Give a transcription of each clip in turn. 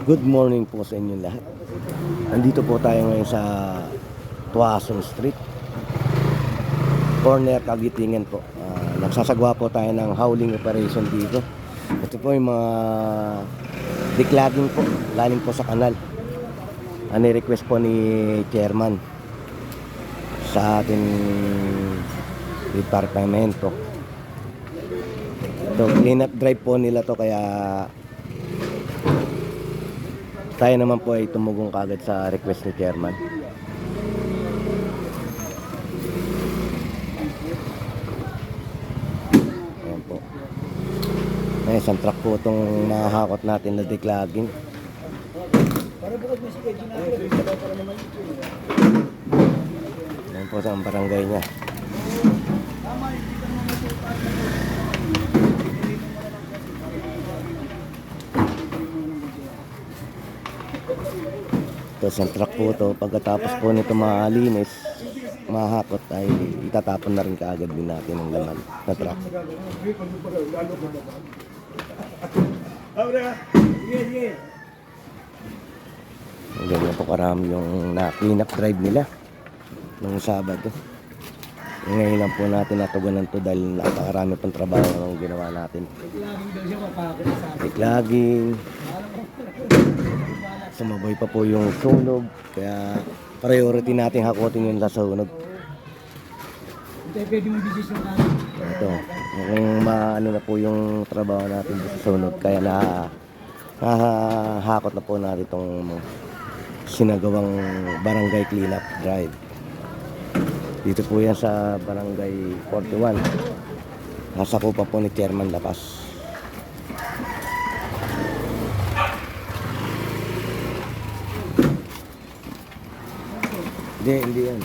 Good morning po sa inyo lahat. Nandito po tayo ngayon sa Tuason Street, corner Kagitingan po. Nagsasagawa po tayo ng hauling operation dito. Ito po yung mga declogging po, galing po sa kanal. Ani-request po ni chairman sa ating departamento. Ito, clean up drive po nila to, kaya tayo naman po ay tumugong kagad sa request ni chairman. Ayan po. Ay, isang truck po itong nakahakot natin na declogging. Ayan po sa barangay niya. Ito, isang truck po ito. Pagkatapos po nito malinis, mahakot, ay itatapon na rin kaagad din natin ang laman na truck. Ganyan po karami yung na-clean up drive nila nung Sabado. Ngayon lang po natin natugunan to dahil napakarami pang trabaho ang ginawa natin. Declogging. Sumabay pa po yung sunog, kaya priority natin hakutin yung sunog. Ito, kung maano na po yung trabaho natin sa sunog, kaya nahahakot na po natin itong sinagawang barangay cleanup drive. Dito po yan sa barangay 41. Nasa kupa po ni Chairman Lapas. Hindi yan.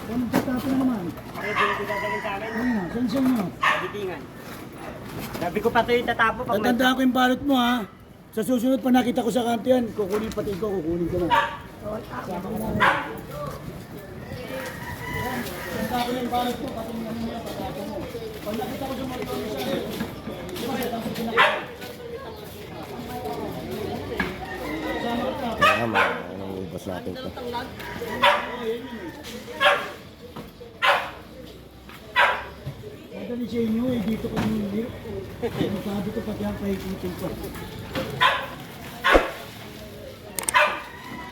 Kung tatapon naman. Ay, hindi ko dadalhin sa amin. Ayun na, saan nyo? Bitingan. Sabi ko pa ito yung tatapo. Pag may... Tatandaan ko yung balot mo ha. Sa susunod pa nakita ko sa kanto yan, kukunin pati ko, kukunin ko na. Sama ko na. Tatandaan ko yung balot mo, pati yung ano niya, tatapon mo. Pag nakita ko sa mga ito, Tama, anong ubos natin ito. madali sa inyo eh, dito ko yung hirap. Sabi ko pati ang pahikitin ko.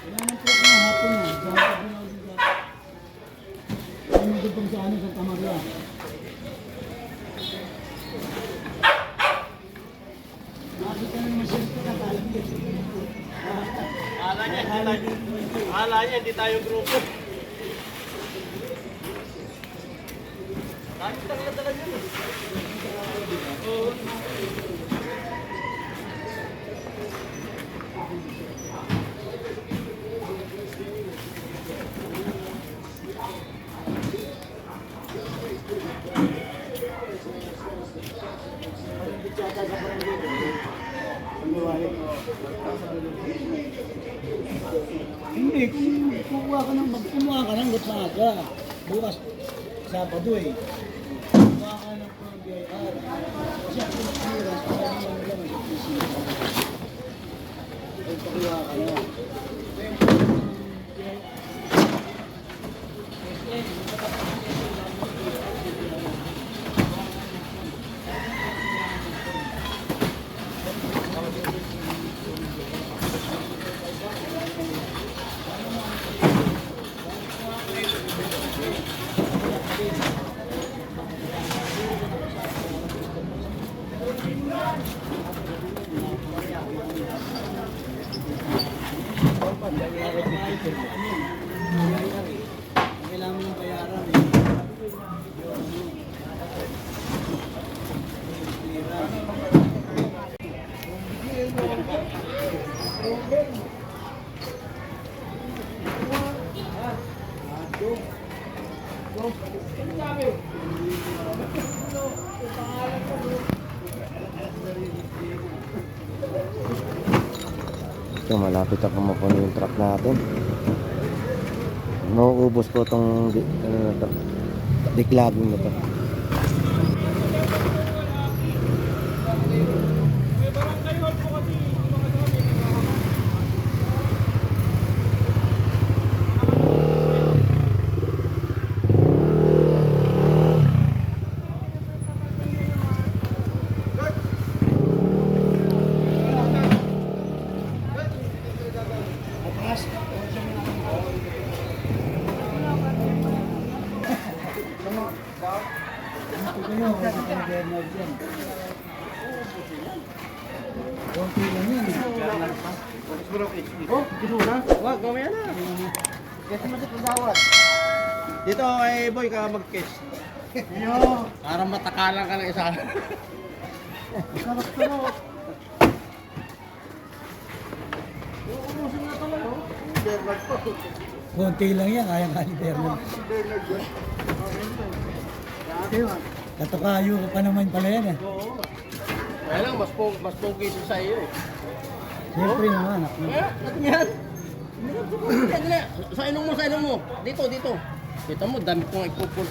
Kailangan po ako ng hapon na. Dapat mo na ulit dapat. Ay magandang sa ano, sa Tamarla. Nakita naman siya ito kakalagay. Akala niya, hindi tayo grupo. Bakit talaga talaga yun? Hindi, kung kumuha ka ng Gatsaga. Bukas, Sabado eh. Kumuha ka ng PBIR. Kasi ang pinakira, kaya naman nila may PCI. Kung pakuha ka na. Kailangan mo ng bayaran eh. Ito, malapit na pumapuno yung truck natin. Nauubos po itong declogging na to. sa Bernard yan. Konti lang yan. Oh, gisuna. Wag, mamaya na. Kasi mo sa pagdawat. Dito ay boy ka mag-kiss. Yo, Para matakalan ka ng isa. sarap to mo. Ubusin na pala, no? Bernard po. Konti lang yan, kaya nga ni Bernard. Bernard yun. Katukayo ka pa naman pala yan eh. Oo. Kaya lang, mas pogi siya sa iyo eh. Siyempre naman. Natin yan. Dali. Sa inong mo, sa inong mo. Dito, dito. Kita mo, dami kong ipupul.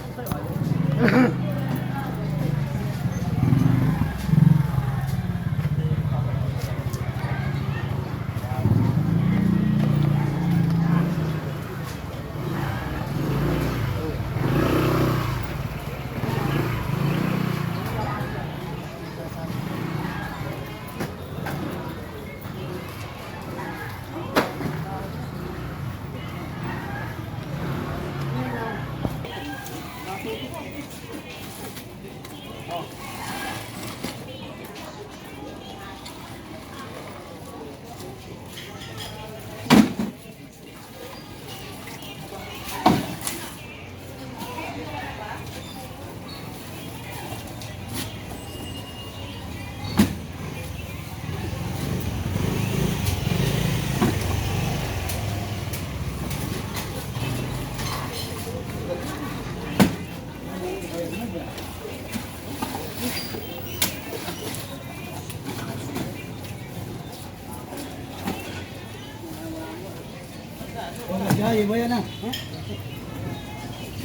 Ay, iba yan ah.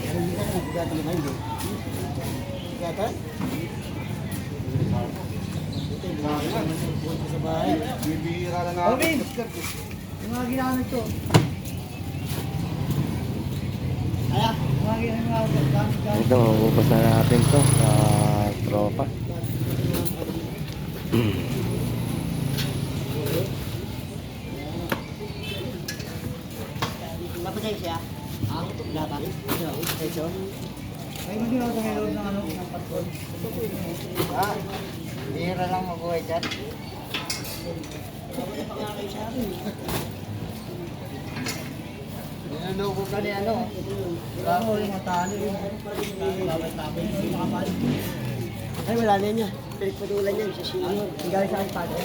Hindi ka na, gatan na hindi. Gatan? Sa bahay. Bibira na nga. Alvin! Yung mga ginamit ko. Kaya, yung mga ginamit ko. Ito, ubos na natin to sa tropa. Mapatay siya. Laban. Ito. Ay, hindi na ako ngayon ng ano, ng patrol. Bihira lang mabuhay dyan. Ninunubo ka ni ano. Ako, yung mga tali. Ay, wala na niya. Pinagpatulan niya sa senior. Ang galing sa akin padre.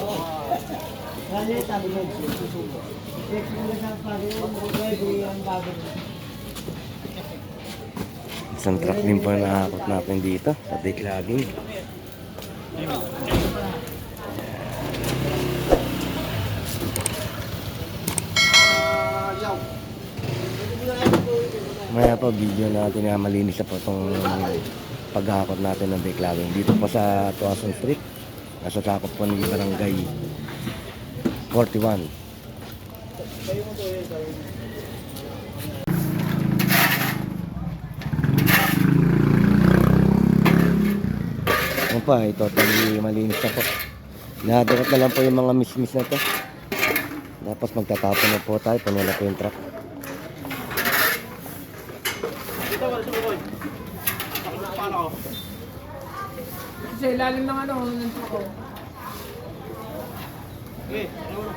Wala na yung sabi mo. Susubo. Pinagpatulan sa akin padre. Ang bago. Isang truck din po na nakakot natin dito sa declogging. Maya po video natin na malinis na po itong paghakot natin ng declogging. Dito po sa Tuason Street. Nasa sakop po ng barangay 41. Ano pa, ito totally malinis na po. Nadukot na lang po yung mga mismis na to. Tapos magtatapon na po tayo, puno na po yung truck. Dito, wala sa bukoy. Paano ako? Sa ilalim ng ano, ng truck ko. Okay, ano mo?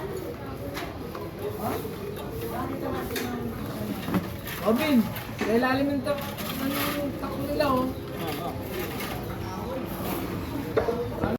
Robin, sa ilalim ng truck nila oh.